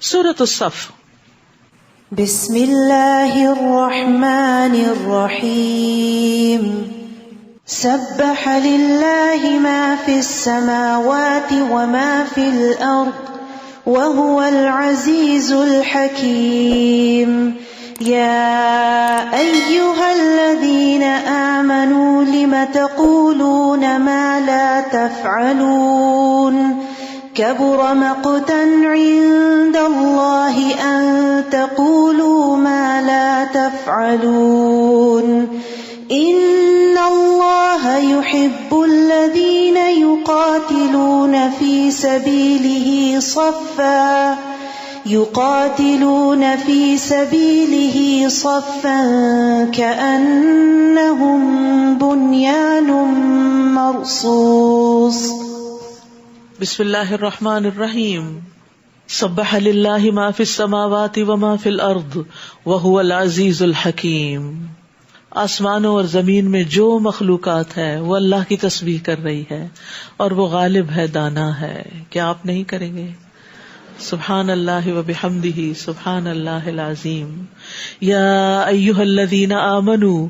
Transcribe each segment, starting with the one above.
سورۃ الصف. بسم اللہ الرحمن الرحیم. سبح للہ ما فی السماوات وما فی الارض وهو العزیز الحکیم. یا ایہا الذین آمنوا لم تقولون ما لا تفعلون كبر مقتا عند الله أن تقولوا ما لا تفعلون إن الله يحب الذين يقاتلون في سبيله صفا كأنهم بنيان مرصوص. بسم اللہ الرحمن الرحیم. سبح للہ ما فی السماوات وما فی الارض وہو العزیز الحکیم. آسمانوں اور زمین میں جو مخلوقات ہے وہ اللہ کی تسبیح کر رہی ہے اور وہ غالب ہے، دانا ہے. کیا آپ نہیں کریں گے؟ سبحان اللہ وبحمدہ سبحان اللہ العظیم. یا ایہا الذین آمنوا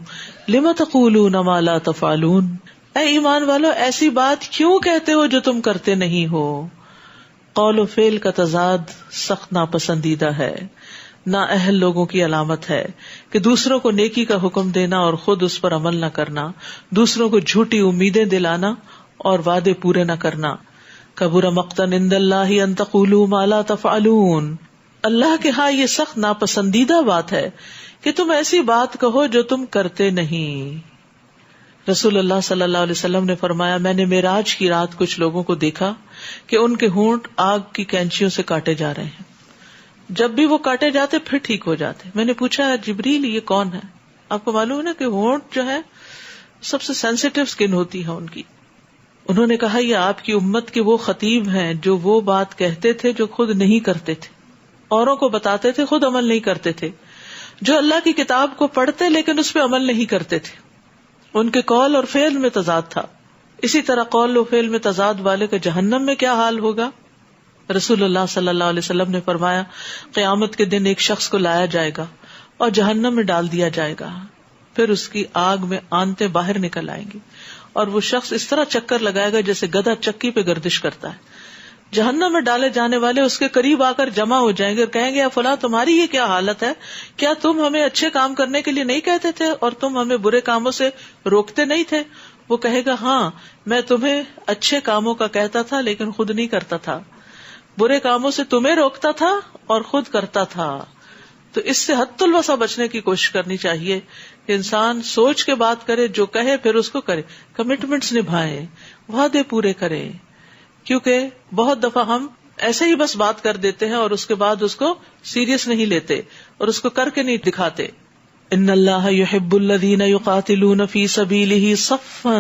لم تقولون ما لا تفعلون. اے ایمان والو، ایسی بات کیوں کہتے ہو جو تم کرتے نہیں ہو؟ قول و فعل کا تضاد سخت ناپسندیدہ ہے. نااہل لوگوں کی علامت ہے کہ دوسروں کو نیکی کا حکم دینا اور خود اس پر عمل نہ کرنا، دوسروں کو جھوٹی امیدیں دلانا اور وعدے پورے نہ کرنا. کبر مقتا عند اللہ ان تقولوا ما لا تفعلون. اللہ کے ہاں یہ سخت ناپسندیدہ بات ہے کہ تم ایسی بات کہو جو تم کرتے نہیں. رسول اللہ صلی اللہ علیہ وسلم نے فرمایا، میں نے معراج کی رات کچھ لوگوں کو دیکھا کہ ان کے ہونٹ آگ کی کینچیوں سے کاٹے جا رہے ہیں. جب بھی وہ کاٹے جاتے پھر ٹھیک ہو جاتے. میں نے پوچھا، جبریل یہ کون ہے؟ آپ کو معلوم ہے نا کہ ہونٹ جو ہے سب سے سینسیٹیو اسکن ہوتی ہے ان کی. انہوں نے کہا یہ آپ کی امت کے وہ خطیب ہیں جو وہ بات کہتے تھے جو خود نہیں کرتے تھے، اوروں کو بتاتے تھے، خود عمل نہیں کرتے تھے، جو اللہ کی کتاب کو پڑھتے لیکن اس پہ عمل نہیں کرتے تھے. ان کے قول اور فعل میں تضاد تھا. اسی طرح قول و فعل میں تضاد والے کا جہنم میں کیا حال ہوگا؟ رسول اللہ صلی اللہ علیہ وسلم نے فرمایا، قیامت کے دن ایک شخص کو لایا جائے گا اور جہنم میں ڈال دیا جائے گا، پھر اس کی آگ میں آنتیں باہر نکل آئیں گی اور وہ شخص اس طرح چکر لگائے گا جیسے گدھا چکی پہ گردش کرتا ہے. جہنم میں ڈالے جانے والے اس کے قریب آ کر جمع ہو جائیں گے اور کہیں گے، یا فلاں تمہاری یہ کیا حالت ہے؟ کیا تم ہمیں اچھے کام کرنے کے لیے نہیں کہتے تھے اور تم ہمیں برے کاموں سے روکتے نہیں تھے؟ وہ کہے گا، ہاں میں تمہیں اچھے کاموں کا کہتا تھا لیکن خود نہیں کرتا تھا، برے کاموں سے تمہیں روکتا تھا اور خود کرتا تھا. تو اس سے حد الوسع بچنے کی کوشش کرنی چاہیے کہ انسان سوچ کے بات کرے، جو کہے پھر اس کو کرے، کمٹمنٹس نبھائے، وعدے پورے کرے. کیونکہ بہت دفعہ ہم ایسے ہی بس بات کر دیتے ہیں اور اس کے بعد اس کو سیریس نہیں لیتے اور اس کو کر کے نہیں دکھاتے. ان اللہ یحب الذین یقاتلون فی سبیلہ صفا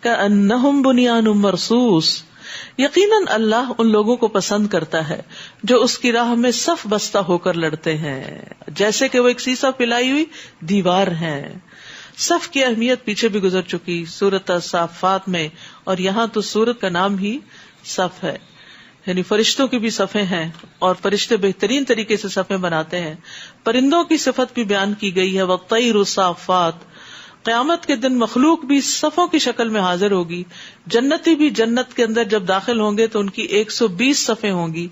کأنہم بنیان مرصوص. یقیناً اللہ ان لوگوں کو پسند کرتا ہے جو اس کی راہ میں صف بستہ ہو کر لڑتے ہیں، جیسے کہ وہ ایک سیسا پلائی ہوئی دیوار ہے. صف کی اہمیت پیچھے بھی گزر چکی سورۃ الصافات میں، اور یہاں تو سورت کا نام ہی صف ہے. یعنی فرشتوں کی بھی صفیں ہیں اور فرشتے بہترین طریقے سے صفیں بناتے ہیں. پرندوں کی صفت بھی بیان کی گئی ہے، وَالطَّيْرُ صَافَّاتٍ. قیامت کے دن مخلوق بھی صفوں کی شکل میں حاضر ہوگی. جنتی بھی جنت کے اندر جب داخل ہوں گے تو ان کی 120 صفیں ہوں گی.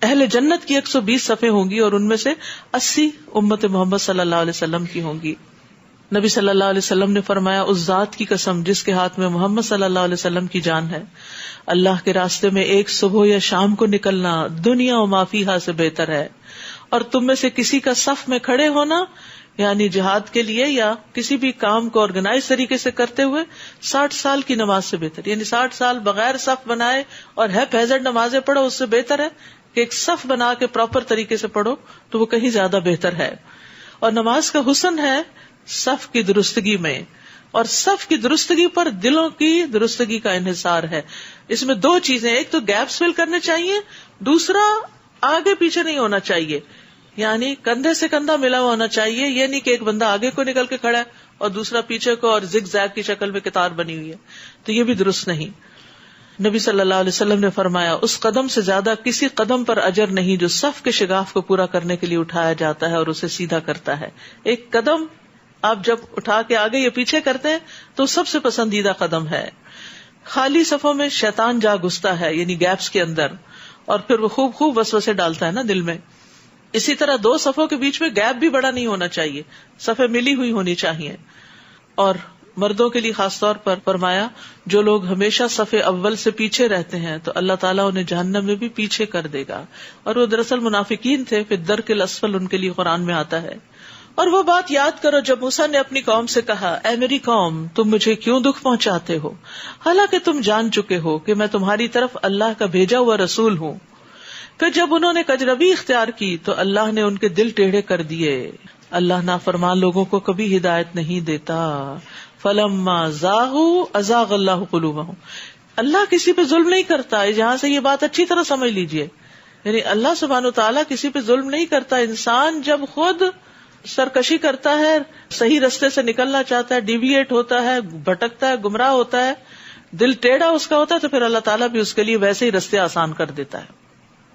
اہل جنت کی 120 صفیں ہوں گی اور ان میں سے 80 امت محمد صلی اللہ علیہ وسلم کی ہوں گی. نبی صلی اللہ علیہ وسلم نے فرمایا، اس ذات کی قسم جس کے ہاتھ میں محمد صلی اللہ علیہ وسلم کی جان ہے، اللہ کے راستے میں ایک صبح یا شام کو نکلنا دنیا و ما فیہا سے بہتر ہے، اور تم میں سے کسی کا صف میں کھڑے ہونا یعنی جہاد کے لیے یا کسی بھی کام کو آرگنائز طریقے سے کرتے ہوئے 60 سال کی نماز سے بہتر. یعنی 60 سال بغیر صف بنائے اور ہیزرڈ نمازیں پڑھو، اس سے بہتر ہے کہ ایک صف بنا کے پراپر طریقے سے پڑھو، تو وہ کہیں زیادہ بہتر ہے. اور نماز کا حسن ہے صف کی درستگی میں، اور صف کی درستگی پر دلوں کی درستگی کا انحصار ہے. اس میں 2 چیزیں، ایک تو گیپس فل کرنے چاہیے، دوسرا آگے پیچھے نہیں ہونا چاہیے. یعنی کندھے سے کندھا ملا ہوا ہونا چاہیے. یہ نہیں کہ ایک بندہ آگے کو نکل کے کھڑا ہے اور دوسرا پیچھے کو اور زگ زیگ کی شکل میں قطار بنی ہوئی ہے، تو یہ بھی درست نہیں. نبی صلی اللہ علیہ وسلم نے فرمایا اس قدم سے زیادہ کسی قدم پر اجر نہیں جو صف کے شگاف کو پورا کرنے کے لیے اٹھایا جاتا ہے اور اسے سیدھا کرتا ہے. ایک قدم آپ جب اٹھا کے آگے یا پیچھے کرتے ہیں تو سب سے پسندیدہ قدم ہے. خالی صفوں میں شیطان جا گھستا ہے, یعنی گیپس کے اندر, اور پھر وہ خوب وسوسے ڈالتا ہے نا دل میں. اسی طرح دو صفوں کے بیچ میں گیپ بھی بڑا نہیں ہونا چاہیے, صفیں ملی ہوئی ہونی چاہیے. اور مردوں کے لیے خاص طور پر فرمایا جو لوگ ہمیشہ صف اول سے پیچھے رہتے ہیں تو اللہ تعالیٰ انہیں جہنم میں بھی پیچھے کر دے گا, اور وہ دراصل منافقین تھے. پھر الدرک الاسفل ان کے لیے قرآن میں آتا ہے. اور وہ بات یاد کرو جب موسیٰ نے اپنی قوم سے کہا, اے میری قوم تم مجھے کیوں دکھ پہنچاتے ہو حالانکہ تم جان چکے ہو کہ میں تمہاری طرف اللہ کا بھیجا ہوا رسول ہوں. پھر جب انہوں نے کجربی اختیار کی تو اللہ نے ان کے دل ٹیڑھے کر دیے. اللہ نافرمان لوگوں کو کبھی ہدایت نہیں دیتا. فلما زاغوا ازاغ اللہ قلوبہم. اللہ کسی پہ ظلم نہیں کرتا, یہاں سے یہ بات اچھی طرح سمجھ لیجئے. یعنی اللہ سبحانہ وتعالیٰ کسی پہ ظلم نہیں کرتا. انسان جب خود سرکشی کرتا ہے, صحیح رستے سے نکلنا چاہتا ہے, ڈیویٹ ہوتا ہے, بھٹکتا ہے, گمراہ ہوتا ہے, دل ٹیڑھا اس کا ہوتا ہے, تو پھر اللہ تعالیٰ بھی اس کے لیے ویسے ہی رستے آسان کر دیتا ہے.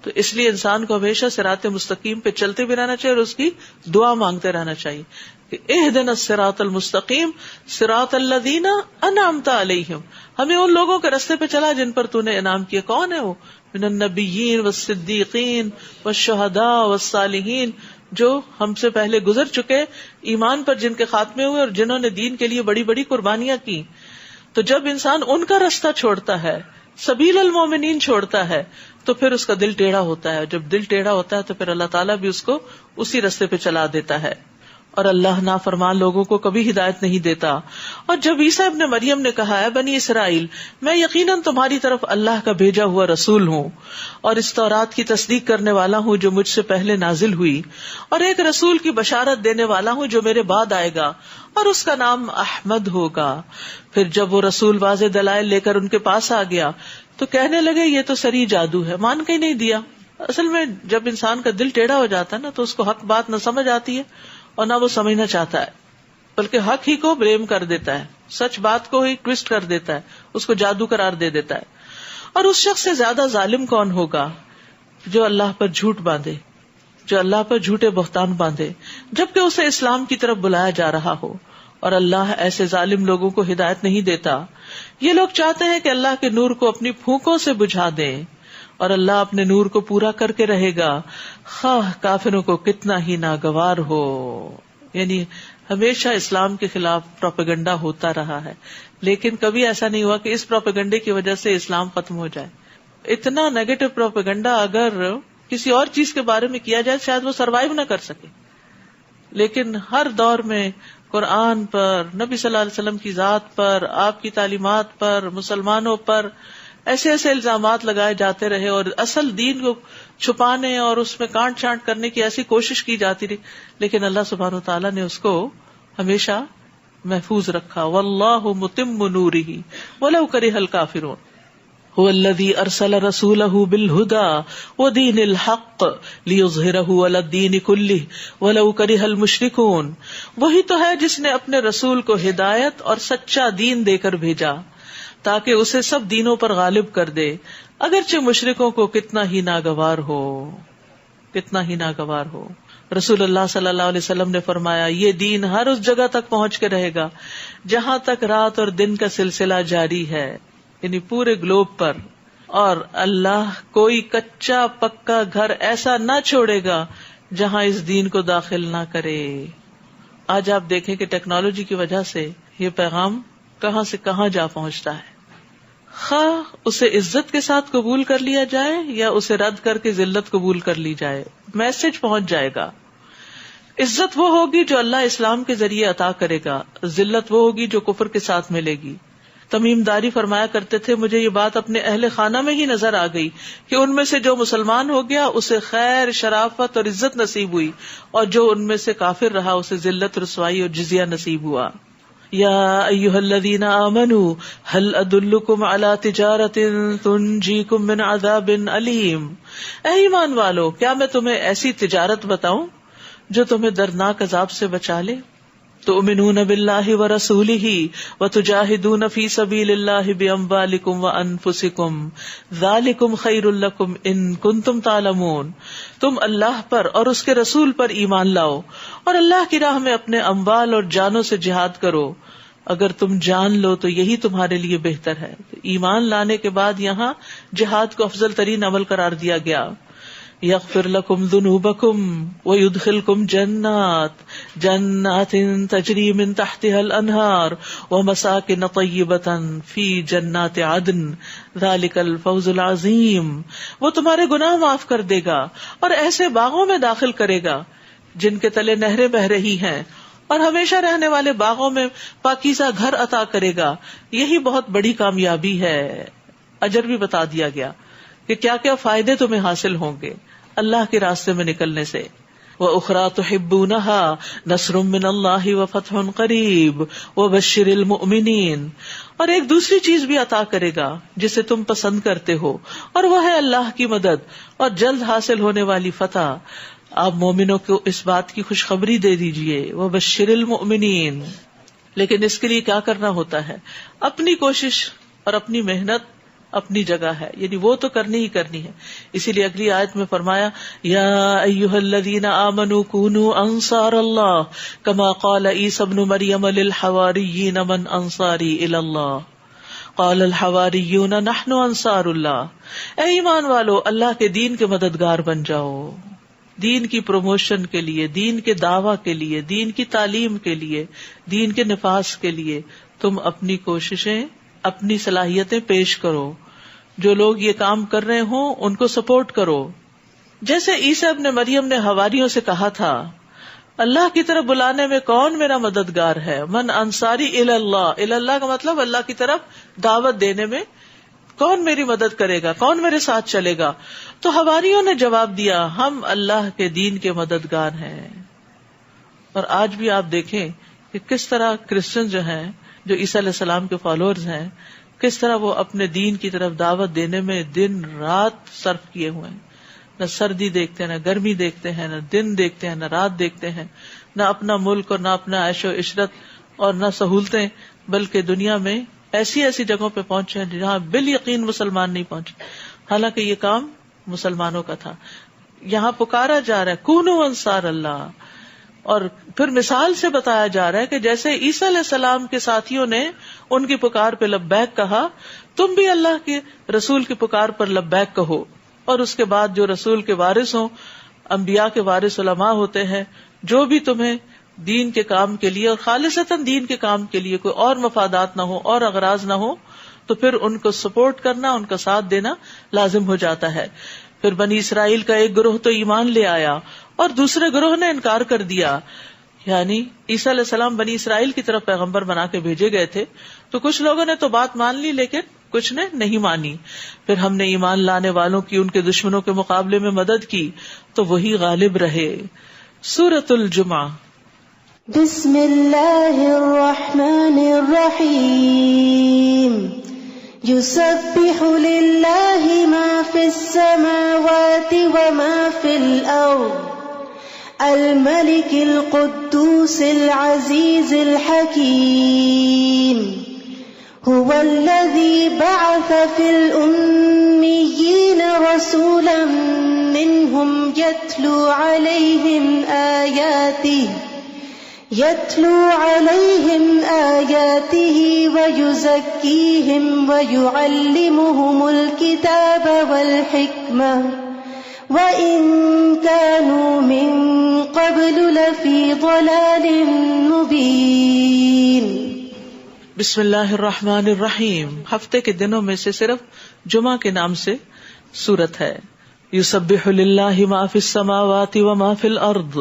تو اس لیے انسان کو ہمیشہ صراط مستقیم پہ چلتے بھی رہنا چاہیے اور اس کی دعا مانگتے رہنا چاہیے کہ اہدنا الصراط المستقیم صراط الذین انعمت علیہم. ہمیں ان لوگوں کے رستے پہ چلا جن پر تو نے انعام کیا. کون ہے وہ؟ من النبیین والصدیقین والشہداء والصالحین, جو ہم سے پہلے گزر چکے, ایمان پر جن کے خاتمے ہوئے اور جنہوں نے دین کے لیے بڑی بڑی قربانیاں کی. تو جب انسان ان کا رستہ چھوڑتا ہے, سبیل المومنین چھوڑتا ہے, تو پھر اس کا دل ٹیڑھا ہوتا ہے. جب دل ٹیڑھا ہوتا ہے تو پھر اللہ تعالیٰ بھی اس کو اسی رستے پہ چلا دیتا ہے, اور اللہ نافرمان لوگوں کو کبھی ہدایت نہیں دیتا. اور جب عیسیٰ ابن مریم نے کہا ہے بنی اسرائیل میں یقیناً تمہاری طرف اللہ کا بھیجا ہوا رسول ہوں اور اس تورات کی تصدیق کرنے والا ہوں جو مجھ سے پہلے نازل ہوئی, اور ایک رسول کی بشارت دینے والا ہوں جو میرے بعد آئے گا اور اس کا نام احمد ہوگا. پھر جب وہ رسول واضح دلائل لے کر ان کے پاس آ گیا تو کہنے لگے یہ تو سری جادو ہے, مان کے ہی نہیں دیا. اصل میں جب انسان کا دل ٹیڑھا ہو جاتا ہے نا تو اس کو حق بات نہ سمجھ آتی ہے اور نہ وہ سمجھنا چاہتا ہے, بلکہ حق ہی کو بلیم کر دیتا ہے, سچ بات کو ہی ٹویسٹ کر دیتا ہے, اس کو جادو قرار دے دیتا ہے. اور اس شخص سے زیادہ ظالم کون ہوگا جو اللہ پر جھوٹ باندھے, جو اللہ پر جھوٹے بہتان باندھے جبکہ اسے اسلام کی طرف بلایا جا رہا ہو, اور اللہ ایسے ظالم لوگوں کو ہدایت نہیں دیتا. یہ لوگ چاہتے ہیں کہ اللہ کے نور کو اپنی پھونکوں سے بجھا دیں, اور اللہ اپنے نور کو پورا کر کے رہے گا خواہ کافروں کو کتنا ہی ناگوار ہو. یعنی ہمیشہ اسلام کے خلاف پروپیگنڈا ہوتا رہا ہے, لیکن کبھی ایسا نہیں ہوا کہ اس پروپیگنڈے کی وجہ سے اسلام ختم ہو جائے. اتنا نیگیٹو پروپیگنڈا اگر کسی اور چیز کے بارے میں کیا جائے شاید وہ سروائیو نہ کر سکے, لیکن ہر دور میں قرآن پر, نبی صلی اللہ علیہ وسلم کی ذات پر, آپ کی تعلیمات پر, مسلمانوں پر ایسے ایسے الزامات لگائے جاتے رہے, اور اصل دین کو چھپانے اور اس میں کانٹ چھانٹ کرنے کی ایسی کوشش کی جاتی رہی, لیکن اللہ سبحانہ وتعالیٰ نے اس کو ہمیشہ محفوظ رکھا. واللہ متم نورہ ولو کرہ الکافرون هو الذی ارسل رسولہ بالہدی ودین الحق لیظہرہ علی الدین کلہ ولو کرہ المشرکون. وہی تو ہے جس نے اپنے رسول کو ہدایت اور سچا دین دے کر بھیجا تاکہ اسے سب دینوں پر غالب کر دے, اگرچہ مشرکوں کو کتنا ہی ناگوار ہو, کتنا ہی ناگوار ہو. رسول اللہ صلی اللہ علیہ وسلم نے فرمایا یہ دین ہر اس جگہ تک پہنچ کے رہے گا جہاں تک رات اور دن کا سلسلہ جاری ہے, یعنی پورے گلوب پر, اور اللہ کوئی کچا پکا گھر ایسا نہ چھوڑے گا جہاں اس دین کو داخل نہ کرے. آج آپ دیکھیں کہ ٹیکنالوجی کی وجہ سے یہ پیغام کہاں سے کہاں جا پہنچتا ہے, خواہ اسے عزت کے ساتھ قبول کر لیا جائے یا اسے رد کر کے ذلت قبول کر لی جائے, میسج پہنچ جائے گا. عزت وہ ہوگی جو اللہ اسلام کے ذریعے عطا کرے گا, ذلت وہ ہوگی جو کفر کے ساتھ ملے گی. تمیم داری فرمایا کرتے تھے مجھے یہ بات اپنے اہل خانہ میں ہی نظر آ گئی کہ ان میں سے جو مسلمان ہو گیا اسے خیر, شرافت اور عزت نصیب ہوئی, اور جو ان میں سے کافر رہا اسے ذلت, رسوائی اور جزیہ نصیب ہوا. یا ایھا الذین آمنوا هل ادلکم علی تجارۃ تنجیکم من عذاب علیم. اے ایمان والو کیا میں تمہیں ایسی تجارت بتاؤں جو تمہیں دردناک عذاب سے بچا لے. تؤمنون باللہ ورسولہ وتجاہدون فی سبیل اللہ باموالکم وانفسکم ذالکم خیر لکم ان کنتم تعلمون. تم اللہ پر اور اس کے رسول پر ایمان لاؤ اور اللہ کی راہ میں اپنے اموال اور جانوں سے جہاد کرو، اگر تم جان لو تو یہی تمہارے لیے بہتر ہے. ایمان لانے کے بعد یہاں جہاد کو افضل ترین عمل قرار دیا گیا. یغفر لکم ذنوبکم ویدخلکم جنات تجری من تحتها الانہار ومساکن طیبۃ فی جنات عدن ذلک الفوز العظیم. وہ تمہارے گناہ معاف کر دے گا اور ایسے باغوں میں داخل کرے گا جن کے تلے نہریں بہہ رہی ہیں، اور ہمیشہ رہنے والے باغوں میں پاکیزہ گھر عطا کرے گا. یہی بہت بڑی کامیابی ہے. اجر بھی بتا دیا گیا کہ کیا کیا فائدے تمہیں حاصل ہوں گے اللہ کے راستے میں نکلنے سے. وَأُخْرَى تُحِبُّونَهَا نَصْرٌ مِّنَ اللَّهِ وَفَتْحٌ قَرِيبٌ وَبَشِّرِ الْمُؤْمِنِينَ. اور ایک دوسری چیز بھی عطا کرے گا جسے تم پسند کرتے ہو، اور وہ ہے اللہ کی مدد اور جلد حاصل ہونے والی فتح. آپ مومنوں کو اس بات کی خوشخبری دے دیجئے. وَبَشِّرِ الْمُؤْمِنِينَ. لیکن اس کے لیے کیا کرنا ہوتا ہے؟ اپنی کوشش اور اپنی محنت اپنی جگہ ہے، یعنی وہ تو کرنی ہی کرنی ہے. اسی لیے اگلی آیت میں فرمایا یا ایھا الذین آمنوا کونوا انصار اللہ کما قال عیسی ابن مریم للحواریین من انصاری الی اللہ قال الحواریون نحن انصار اللہ. اے ایمان والو، اللہ کے دین کے مددگار بن جاؤ. دین کی پروموشن کے لیے، دین کے دعویٰ کے لیے، دین کی تعلیم کے لیے، دین کے نفاذ کے لیے تم اپنی کوششیں، اپنی صلاحیتیں پیش کرو. جو لوگ یہ کام کر رہے ہوں ان کو سپورٹ کرو. جیسے عیسیٰ ابن مریم نے حواریوں سے کہا تھا اللہ کی طرف بلانے میں کون میرا مددگار ہے؟ من انصاری الی اللہ. الی اللہ کا مطلب اللہ کی طرف دعوت دینے میں کون میری مدد کرے گا، کون میرے ساتھ چلے گا؟ تو حواریوں نے جواب دیا ہم اللہ کے دین کے مددگار ہیں. اور آج بھی آپ دیکھیں کہ کس طرح کرسچن جو ہیں، جو عیسیٰ علیہ السلام کے فالوورز ہیں، کس طرح وہ اپنے دین کی طرف دعوت دینے میں دن رات صرف کیے ہوئے ہیں. نہ سردی دیکھتے ہیں، نہ گرمی دیکھتے ہیں، نہ دن دیکھتے ہیں، نہ رات دیکھتے ہیں، نہ اپنا ملک اور نہ اپنا عیش و عشرت اور نہ سہولتیں، بلکہ دنیا میں ایسی ایسی جگہوں پہ پہنچے ہیں جہاں بالیقین مسلمان نہیں پہنچے، حالانکہ یہ کام مسلمانوں کا تھا. یہاں پکارا جا رہا ہے کونوا انصار اللہ، اور پھر مثال سے بتایا جا رہا ہے کہ جیسے عیسیٰ علیہ السلام کے ساتھیوں نے ان کی پکار پہ لبیک کہا، تم بھی اللہ کے رسول کی پکار پر لبیک کہو. اور اس کے بعد جو رسول کے وارث ہوں، انبیاء کے وارث علماء ہوتے ہیں، جو بھی تمہیں دین کے کام کے لیے اور خالصتاً دین کے کام کے لیے کوئی اور مفادات نہ ہو اور اغراض نہ ہو تو پھر ان کو سپورٹ کرنا، ان کا ساتھ دینا لازم ہو جاتا ہے. پھر بنی اسرائیل کا ایک گروہ تو ایمان لے آیا اور دوسرے گروہ نے انکار کر دیا. یعنی عیسیٰ علیہ السلام بنی اسرائیل کی طرف پیغمبر بنا کے بھیجے گئے تھے، تو کچھ لوگوں نے تو بات مان لی لیکن کچھ نے نہیں مانی. پھر ہم نے ایمان لانے والوں کی ان کے دشمنوں کے مقابلے میں مدد کی تو وہی غالب رہے. سورۃ الجمعہ. بسم اللہ الرحمن الرحیم. یسبح للہ ما فی السماوات وما فی الارض الملک القدوس العزیز الحکیم. هو الذي بعث في الأميين رسولا منهم يتلو عليهم آياته ويزكيهم ويعلمهم الكتاب والحكمة وإن كانوا من قبل لفي ضلال مبين. بسم اللہ الرحمن الرحیم. ہفتے کے دنوں میں سے صرف جمعہ کے نام سے سورت ہے. یسبح للہ ما فی السماوات وما فی الارض.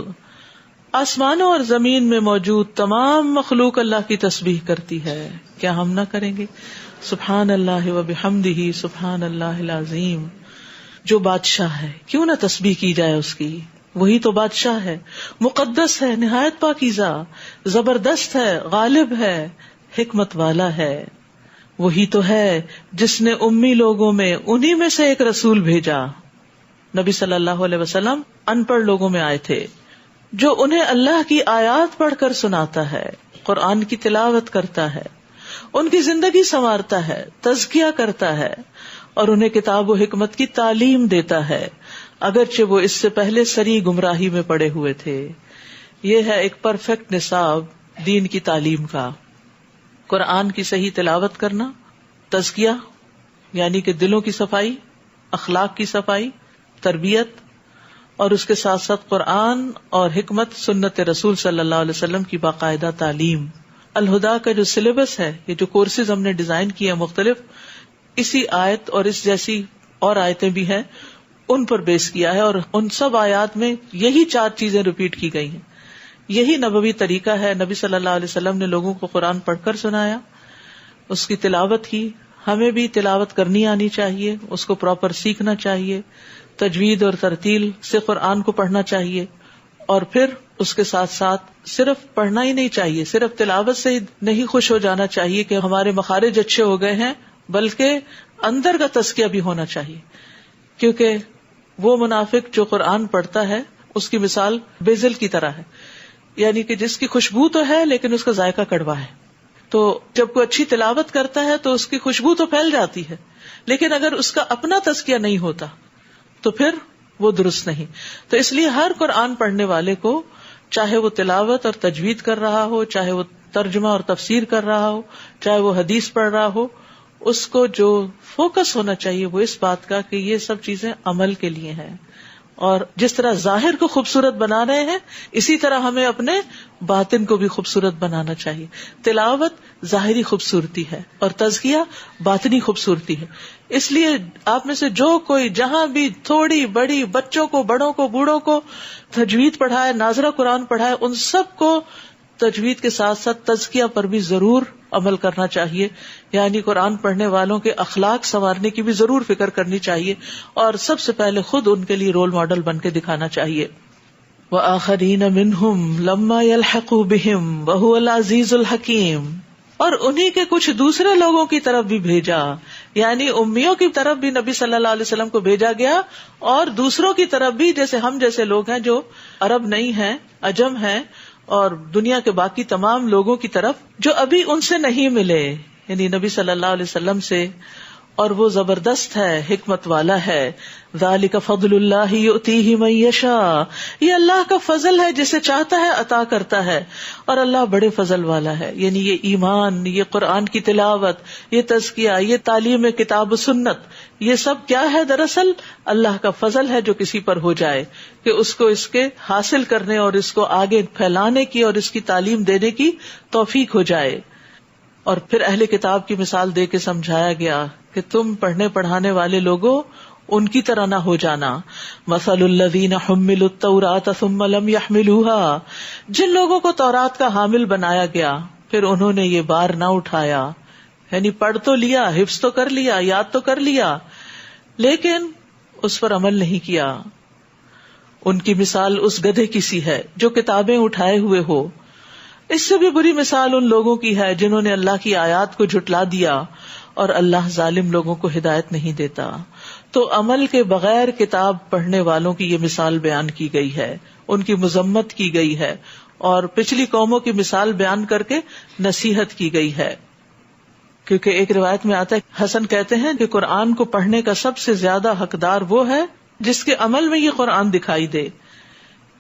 آسمانوں اور زمین میں موجود تمام مخلوق اللہ کی تسبیح کرتی ہے. کیا ہم نہ کریں گے؟ سبحان اللہ وبحمدہ سبحان اللہ العظیم. جو بادشاہ ہے کیوں نہ تسبیح کی جائے اس کی، وہی تو بادشاہ ہے، مقدس ہے، نہایت پاکیزہ، زبردست ہے، غالب ہے، حکمت والا ہے. وہی تو ہے جس نے امی لوگوں میں انہی میں سے ایک رسول بھیجا. نبی صلی اللہ علیہ وسلم ان پڑھ لوگوں میں آئے تھے، جو انہیں اللہ کی آیات پڑھ کر سناتا ہے، قرآن کی تلاوت کرتا ہے، ان کی زندگی سنوارتا ہے، تزکیہ کرتا ہے اور انہیں کتاب و حکمت کی تعلیم دیتا ہے، اگرچہ وہ اس سے پہلے سری گمراہی میں پڑے ہوئے تھے. یہ ہے ایک پرفیکٹ نصاب دین کی تعلیم کا. قرآن کی صحیح تلاوت کرنا، تزکیہ یعنی کہ دلوں کی صفائی، اخلاق کی صفائی، تربیت، اور اس کے ساتھ ساتھ قرآن اور حکمت سنت رسول صلی اللہ علیہ وسلم کی باقاعدہ تعلیم. الہدا کا جو سلیبس ہے، یہ جو کورسز ہم نے ڈیزائن کیے ہیں مختلف، اسی آیت اور اس جیسی اور آیتیں بھی ہیں ان پر بیس کیا ہے، اور ان سب آیات میں یہی 4 چیزیں ریپیٹ کی گئی ہیں. یہی نبوی طریقہ ہے. نبی صلی اللہ علیہ وسلم نے لوگوں کو قرآن پڑھ کر سنایا، اس کی تلاوت کی. ہمیں بھی تلاوت کرنی آنی چاہیے، اس کو پراپر سیکھنا چاہیے، تجوید اور ترتیل سے قرآن کو پڑھنا چاہیے، اور پھر اس کے ساتھ ساتھ صرف پڑھنا ہی نہیں چاہیے، صرف تلاوت سے ہی نہیں خوش ہو جانا چاہیے کہ ہمارے مخارج اچھے ہو گئے ہیں، بلکہ اندر کا تزکیہ بھی ہونا چاہیے. کیونکہ وہ منافق جو قرآن پڑھتا ہے اس کی مثال بیزل کی طرح ہے، یعنی کہ جس کی خوشبو تو ہے لیکن اس کا ذائقہ کڑوا ہے. تو جب کوئی اچھی تلاوت کرتا ہے تو اس کی خوشبو تو پھیل جاتی ہے، لیکن اگر اس کا اپنا تزکیہ نہیں ہوتا تو پھر وہ درست نہیں. تو اس لیے ہر قرآن پڑھنے والے کو، چاہے وہ تلاوت اور تجوید کر رہا ہو، چاہے وہ ترجمہ اور تفسیر کر رہا ہو، چاہے وہ حدیث پڑھ رہا ہو، اس کو جو فوکس ہونا چاہیے وہ اس بات کا کہ یہ سب چیزیں عمل کے لیے ہیں. اور جس طرح ظاہر کو خوبصورت بنا رہے ہیں، اسی طرح ہمیں اپنے باطن کو بھی خوبصورت بنانا چاہیے. تلاوت ظاہری خوبصورتی ہے اور تزکیہ باطنی خوبصورتی ہے. اس لیے آپ میں سے جو کوئی جہاں بھی تھوڑی بڑی، بچوں کو، بڑوں کو، بوڑھوں کو تجوید پڑھائے، ناظرہ قرآن پڑھائے، ان سب کو تجوید کے ساتھ ساتھ تزکیہ پر بھی ضرور عمل کرنا چاہیے. یعنی قرآن پڑھنے والوں کے اخلاق سنوارنے کی بھی ضرور فکر کرنی چاہیے، اور سب سے پہلے خود ان کے لیے رول ماڈل بن کے دکھانا چاہیے. وَآخَرِينَ مِنْهُمْ لَمَّا يَلْحَقُوا بِهِمْ وَهُوَ الْعَزِيزُ الْحَكِيمُ، اور انہی کے کچھ دوسرے لوگوں کی طرف بھی بھیجا، یعنی امیوں کی طرف بھی نبی صلی اللہ علیہ وسلم کو بھیجا گیا، اور دوسروں کی طرف بھی، جیسے ہم جیسے لوگ ہیں جو عرب نہیں ہیں، عجم ہیں، اور دنیا کے باقی تمام لوگوں کی طرف جو ابھی ان سے نہیں ملے، یعنی نبی صلی اللہ علیہ وسلم سے. اور وہ زبردست ہے، حکمت والا ہے. ذالک فضل اللہ یؤتیہ من یشاء، یہ اللہ کا فضل ہے، جسے چاہتا ہے عطا کرتا ہے، اور اللہ بڑے فضل والا ہے. یعنی یہ ایمان، یہ قرآن کی تلاوت، یہ تزکیہ، یہ تعلیم کتاب و سنت، یہ سب کیا ہے؟ دراصل اللہ کا فضل ہے جو کسی پر ہو جائے کہ اس کو اس کے حاصل کرنے اور اس کو آگے پھیلانے کی اور اس کی تعلیم دینے کی توفیق ہو جائے. اور پھر اہل کتاب کی مثال دے کے سمجھایا گیا کہ تم پڑھنے پڑھانے والے لوگوں ان کی طرح نہ ہو جانا. مثل الذین حملوا التوراۃ ثم لم یحملوها، جن لوگوں کو تورات کا حامل بنایا گیا پھر انہوں نے یہ بار نہ اٹھایا، یعنی پڑھ تو لیا، حفظ تو کر لیا، یاد تو کر لیا، لیکن اس پر عمل نہیں کیا. ان کی مثال اس گدھے کی سی ہے جو کتابیں اٹھائے ہوئے ہو. اس سے بھی بری مثال ان لوگوں کی ہے جنہوں نے اللہ کی آیات کو جھٹلا دیا، اور اللہ ظالم لوگوں کو ہدایت نہیں دیتا. تو عمل کے بغیر کتاب پڑھنے والوں کی یہ مثال بیان کی گئی ہے، ان کی مذمت کی گئی ہے، اور پچھلی قوموں کی مثال بیان کر کے نصیحت کی گئی ہے. کیونکہ ایک روایت میں آتا ہے، حسن کہتے ہیں کہ قرآن کو پڑھنے کا سب سے زیادہ حقدار وہ ہے جس کے عمل میں یہ قرآن دکھائی دے.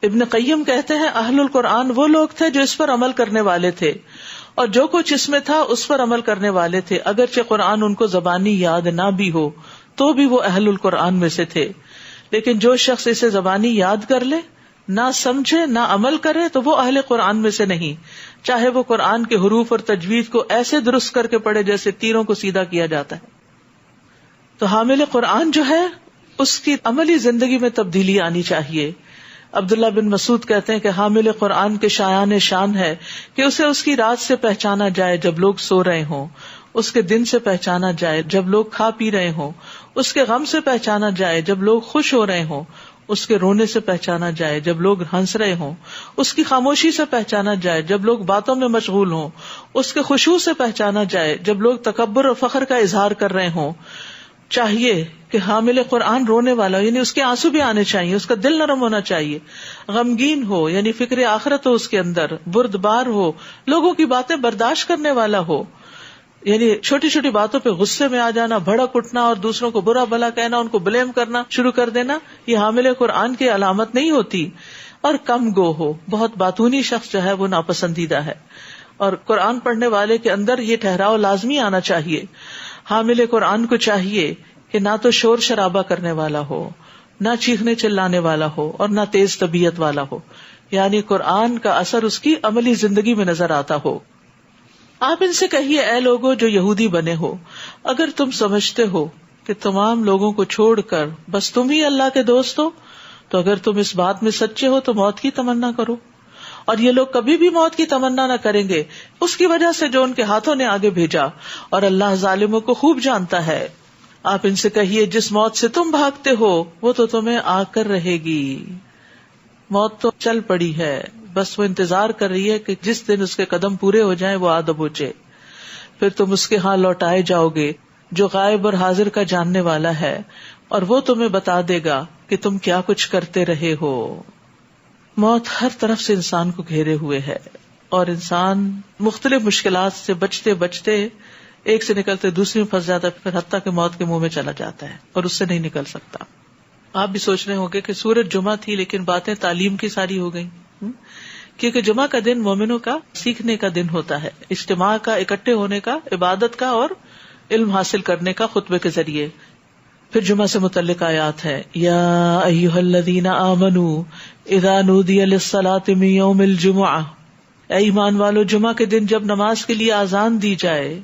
ابن قیم کہتے ہیں اہل القرآن وہ لوگ تھے جو اس پر عمل کرنے والے تھے، اور جو کچھ اس میں تھا اس پر عمل کرنے والے تھے، اگرچہ قرآن ان کو زبانی یاد نہ بھی ہو تو بھی وہ اہل القرآن میں سے تھے. لیکن جو شخص اسے زبانی یاد کر لے، نہ سمجھے، نہ عمل کرے، تو وہ اہل قرآن میں سے نہیں، چاہے وہ قرآن کے حروف اور تجوید کو ایسے درست کر کے پڑھے جیسے تیروں کو سیدھا کیا جاتا ہے. تو حامل قرآن جو ہے اس کی عملی زندگی میں تبدیلی آنی چاہیے. عبداللہ بن مسعود کہتے ہیں کہ حامل قرآن کے شایان شان ہے کہ اسے اس کی رات سے پہچانا جائے جب لوگ سو رہے ہوں، اس کے دن سے پہچانا جائے جب لوگ کھا پی رہے ہوں، اس کے غم سے پہچانا جائے جب لوگ خوش ہو رہے ہوں، اس کے رونے سے پہچانا جائے جب لوگ ہنس رہے ہوں، اس کی خاموشی سے پہچانا جائے جب لوگ باتوں میں مشغول ہوں، اس کے خشوع سے پہچانا جائے جب لوگ تکبر اور فخر کا اظہار کر رہے ہوں. چاہیے کہ کہ حامل قرآن رونے والا ہو، یعنی اس کے آنسو بھی آنے چاہیے، اس کا دل نرم ہونا چاہیے، غمگین ہو یعنی فکر آخرت ہو اس کے اندر، بردبار ہو، لوگوں کی باتیں برداشت کرنے والا ہو، یعنی چھوٹی چھوٹی باتوں پہ غصے میں آ جانا، بھڑک اٹھنا اور دوسروں کو برا بھلا کہنا، ان کو بلیم کرنا شروع کر دینا، یہ حامل قرآن کی علامت نہیں ہوتی. اور کم گو ہو، بہت باتونی شخص جو ہے وہ ناپسندیدہ ہے. اور قرآن پڑھنے والے کے اندر یہ ٹھہراؤ لازمی آنا چاہیے. حامل قرآن کو چاہیے کہ نہ تو شور شرابہ کرنے والا ہو، نہ چیخنے چلانے والا ہو، اور نہ تیز طبیعت والا ہو، یعنی قرآن کا اثر اس کی عملی زندگی میں نظر آتا ہو. آپ ان سے کہیے اے لوگو جو یہودی بنے ہو، اگر تم سمجھتے ہو کہ تمام لوگوں کو چھوڑ کر بس تم ہی اللہ کے دوست ہو، تو اگر تم اس بات میں سچے ہو تو موت کی تمنا کرو. اور یہ لوگ کبھی بھی موت کی تمنا نہ کریں گے اس کی وجہ سے جو ان کے ہاتھوں نے آگے بھیجا، اور اللہ ظالموں کو خوب جانتا ہے. آپ ان سے کہیے جس موت سے تم بھاگتے ہو وہ تو تمہیں آ کر رہے گی. موت تو چل پڑی ہے، بس وہ انتظار کر رہی ہے کہ جس دن اس کے قدم پورے ہو جائیں وہ آ دبوچے. پھر تم اس کے ہاں لوٹائے جاؤ گے جو غائب اور حاضر کا جاننے والا ہے، اور وہ تمہیں بتا دے گا کہ تم کیا کچھ کرتے رہے ہو. موت ہر طرف سے انسان کو گھیرے ہوئے ہے، اور انسان مختلف مشکلات سے بچتے بچتے ایک سے نکلتے دوسری میں پھنس جاتا ہے، پھر حتیٰ کہ موت کے منہ میں چلا جاتا ہے اور اس سے نہیں نکل سکتا. آپ بھی سوچ رہے ہوں گے کہ سورج جمعہ تھی لیکن باتیں تعلیم کی ساری ہو گئی، کیونکہ جمعہ کا دن مومنوں کا سیکھنے کا دن ہوتا ہے، اجتماع کا، اکٹھے ہونے کا، عبادت کا اور علم حاصل کرنے کا خطبے کے ذریعے. پھر جمعہ سے متعلق آیات ہے، یا ایھا الذین آمنوا اذا نودی للصلاۃ من یوم الجمعہ، اے ایمان والو جمعہ کے دن جب نماز کے لیے اذان دی جائے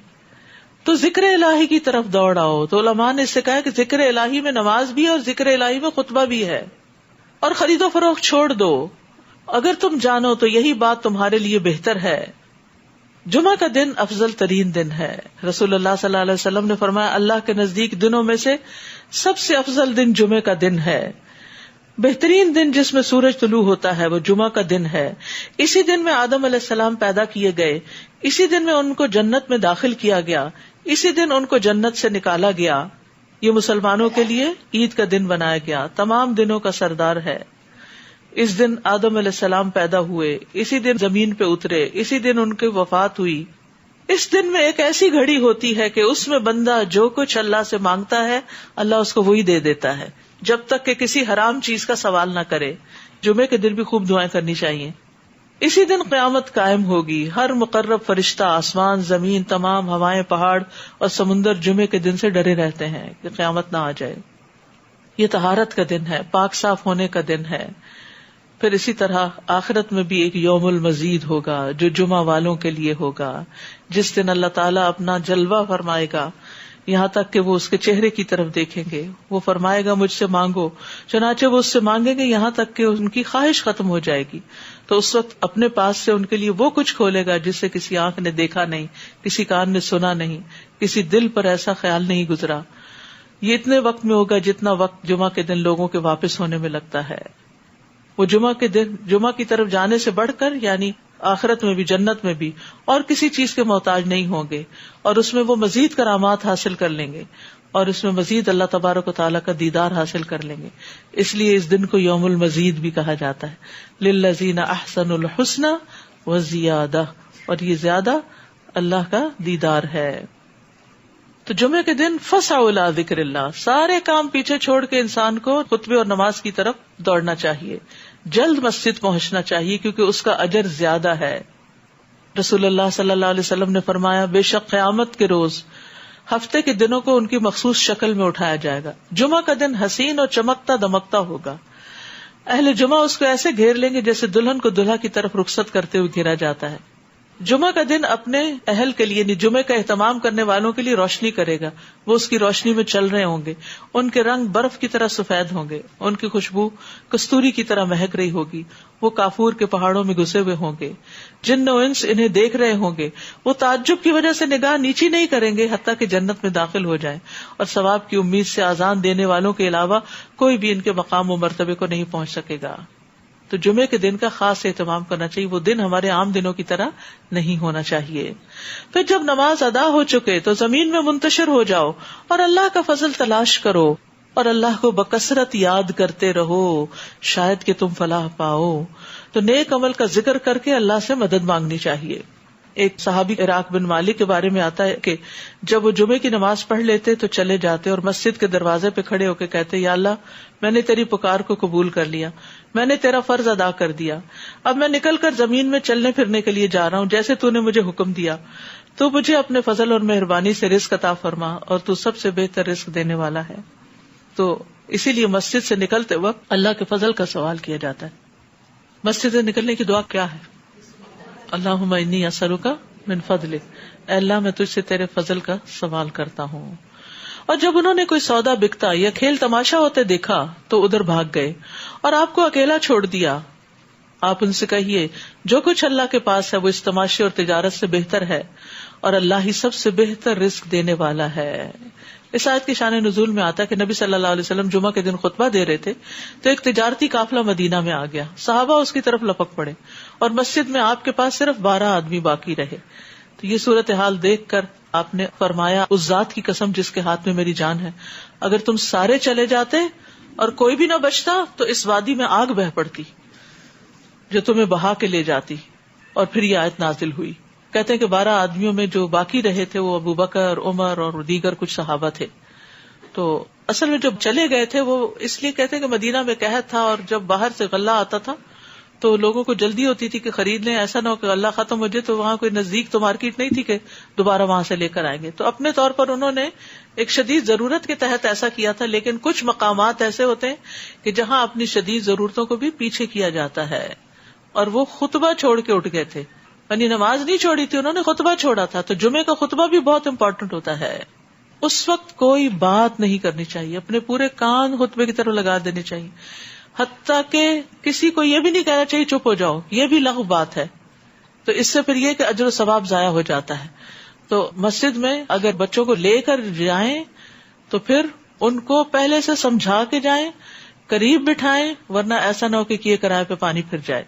تو ذکر الہی کی طرف دوڑ آؤ. تو علماء نے اس سے کہا کہ ذکر الہی میں نماز بھی ہے اور ذکر الہی میں خطبہ بھی ہے. اور خرید و فروخت چھوڑ دو، اگر تم جانو تو یہی بات تمہارے لیے بہتر ہے. جمعہ کا دن افضل ترین دن ہے. رسول اللہ صلی اللہ علیہ وسلم نے فرمایا اللہ کے نزدیک دنوں میں سے سب سے افضل دن جمعے کا دن ہے. بہترین دن جس میں سورج طلوع ہوتا ہے وہ جمعہ کا دن ہے. اسی دن میں آدم علیہ السلام پیدا کیے گئے، اسی دن میں ان کو جنت میں داخل کیا گیا، اسی دن ان کو جنت سے نکالا گیا. یہ مسلمانوں کے لیے عید کا دن بنایا گیا، تمام دنوں کا سردار ہے. اس دن آدم علیہ السلام پیدا ہوئے، اسی دن زمین پہ اترے، اسی دن ان کی وفات ہوئی. اس دن میں ایک ایسی گھڑی ہوتی ہے کہ اس میں بندہ جو کچھ اللہ سے مانگتا ہے اللہ اس کو وہی دے دیتا ہے، جب تک کہ کسی حرام چیز کا سوال نہ کرے. جمعے کے دن بھی خوب دعائیں کرنی چاہیے. اسی دن قیامت قائم ہوگی، ہر مقرب فرشتہ، آسمان، زمین، تمام ہوائیں، پہاڑ اور سمندر جمعے کے دن سے ڈرے رہتے ہیں کہ قیامت نہ آ جائے. یہ طہارت کا دن ہے، پاک صاف ہونے کا دن ہے. پھر اسی طرح آخرت میں بھی ایک یوم المزید ہوگا جو جمعہ والوں کے لیے ہوگا، جس دن اللہ تعالیٰ اپنا جلوہ فرمائے گا یہاں تک کہ وہ اس کے چہرے کی طرف دیکھیں گے. وہ فرمائے گا مجھ سے مانگو، چنانچہ وہ اس سے مانگیں گے یہاں تک کہ ان کی خواہش ختم ہو جائے گی. تو اس وقت اپنے پاس سے ان کے لیے وہ کچھ کھولے گا جس سے کسی آنکھ نے دیکھا نہیں، کسی کان نے سنا نہیں، کسی دل پر ایسا خیال نہیں گزرا. یہ اتنے وقت میں ہوگا جتنا وقت جمعہ کے دن لوگوں کے واپس ہونے میں لگتا ہے. وہ جمعہ کے دن جمعہ کی طرف جانے سے بڑھ کر یعنی آخرت میں بھی جنت میں بھی اور کسی چیز کے محتاج نہیں ہوں گے، اور اس میں وہ مزید کرامات حاصل کر لیں گے، اور اس میں مزید اللہ تبارک و تعالیٰ کا دیدار حاصل کر لیں گے. اس لیے اس دن کو یوم المزید بھی کہا جاتا ہے. للذین احسنوا الحسنى وزیادہ، اور یہ زیادہ اللہ کا دیدار ہے. تو جمعے کے دن فسعوا الی ذکر اللہ، سارے کام پیچھے چھوڑ کے انسان کو خطبے اور نماز کی طرف دوڑنا چاہیے، جلد مسجد پہنچنا چاہیے کیونکہ اس کا اجر زیادہ ہے. رسول اللہ صلی اللہ علیہ وسلم نے فرمایا بے شک قیامت کے روز ہفتے کے دنوں کو ان کی مخصوص شکل میں اٹھایا جائے گا. جمعہ کا دن حسین اور چمکتا دمکتا ہوگا. اہل جمعہ اس کو ایسے گھیر لیں گے جیسے دلہن کو دلہا کی طرف رخصت کرتے ہوئے گھیرا جاتا ہے. جمعہ کا دن اپنے اہل کے لیے یعنی جمعہ کا اہتمام کرنے والوں کے لیے روشنی کرے گا. وہ اس کی روشنی میں چل رہے ہوں گے، ان کے رنگ برف کی طرح سفید ہوں گے، ان کی خوشبو کستوری کی طرح مہک رہی ہوگی. وہ کافور کے پہاڑوں میں گھسے ہوئے ہوں گے، جن و انس انہیں دیکھ رہے ہوں گے. وہ تعجب کی وجہ سے نگاہ نیچی نہیں کریں گے حتیٰ کہ جنت میں داخل ہو جائیں، اور ثواب کی امید سے آذان دینے والوں کے علاوہ کوئی بھی ان کے مقام و مرتبے کو نہیں پہنچ سکے گا. تو جمعے کے دن کا خاص اہتمام کرنا چاہیے. وہ دن ہمارے عام دنوں کی طرح نہیں ہونا چاہیے. پھر جب نماز ادا ہو چکے تو زمین میں منتشر ہو جاؤ اور اللہ کا فضل تلاش کرو. اور اللہ کو بکثرت یاد کرتے رہو شاید کہ تم فلاح پاؤ. تو نیک عمل کا ذکر کر کے اللہ سے مدد مانگنی چاہیے. ایک صحابی عراق بن مالک کے بارے میں آتا ہے کہ جب وہ جمعے کی نماز پڑھ لیتے تو چلے جاتے اور مسجد کے دروازے پہ کھڑے ہو کے کہتے یا اللہ میں نے تیری پکار کو قبول کر لیا, میں نے تیرا فرض ادا کر دیا, اب میں نکل کر زمین میں چلنے پھرنے کے لیے جا رہا ہوں جیسے تو نے مجھے حکم دیا, تو مجھے اپنے فضل اور مہربانی سے رزق عطا فرما اور تو سب سے بہتر رزق دینے والا ہے. تو اسی لیے مسجد سے نکلتے وقت اللہ کے فضل کا سوال کیا جاتا ہے. مسجد سے نکلنے کی دعا کیا ہے؟ اللہم انی اسألک من فضلک, اے اللہ میں تجھ سے تیرے فضل کا سوال کرتا ہوں. اور جب انہوں نے کوئی سودا بکتا یا کھیل تماشا ہوتے دیکھا تو ادھر بھاگ گئے اور آپ کو اکیلا چھوڑ دیا. آپ ان سے کہیے جو کچھ اللہ کے پاس ہے وہ اس تماشے اور تجارت سے بہتر ہے اور اللہ ہی سب سے بہتر رزق دینے والا ہے. اس آیت کی شان نزول میں آتا ہے کہ نبی صلی اللہ علیہ وسلم جمعہ کے دن خطبہ دے رہے تھے تو ایک تجارتی قافلہ مدینہ میں آ گیا. صحابہ اس کی طرف لپک پڑے اور مسجد میں آپ کے پاس صرف 12 آدمی باقی رہے. تو یہ صورتحال دیکھ کر آپ نے فرمایا اس ذات کی قسم جس کے ہاتھ میں میری جان ہے, اگر تم سارے چلے جاتے اور کوئی بھی نہ بچتا تو اس وادی میں آگ بہ پڑتی جو تمہیں بہا کے لے جاتی. اور پھر یہ آیت نازل ہوئی. کہتے ہیں کہ 12 آدمیوں میں جو باقی رہے تھے وہ ابو بکر, عمر اور دیگر کچھ صحابہ تھے. تو اصل میں جب چلے گئے تھے وہ اس لیے کہتے ہیں کہ مدینہ میں قحط تھا اور جب باہر سے غلہ آتا تھا تو لوگوں کو جلدی ہوتی تھی کہ خرید لیں, ایسا نہ ہو کہ غلہ ختم ہو جائے تو وہاں کوئی نزدیک تو مارکیٹ نہیں تھی کہ دوبارہ وہاں سے لے کر آئیں گے. تو اپنے طور پر انہوں نے ایک شدید ضرورت کے تحت ایسا کیا تھا. لیکن کچھ مقامات ایسے ہوتے ہیں کہ جہاں اپنی شدید ضرورتوں کو بھی پیچھے کیا جاتا ہے, اور وہ خطبہ چھوڑ کے اٹھ گئے تھے. یعنی نماز نہیں چھوڑی تھی انہوں نے, خطبہ چھوڑا تھا. تو جمعے کا خطبہ بھی بہت امپورٹنٹ ہوتا ہے. اس وقت کوئی بات نہیں کرنی چاہیے, اپنے پورے کان خطبے کی طرف لگا دینے چاہیے, حتیٰ کہ کسی کو یہ بھی نہیں کہنا چاہیے چپ ہو جاؤ, یہ بھی لغو بات ہے. تو اس سے پھر یہ کہ اجر و ثواب ضائع ہو جاتا ہے. تو مسجد میں اگر بچوں کو لے کر جائیں تو پھر ان کو پہلے سے سمجھا کے جائیں, قریب بٹھائیں, ورنہ ایسا نہ ہو کہ کیے کرائے پہ پانی پھر جائے.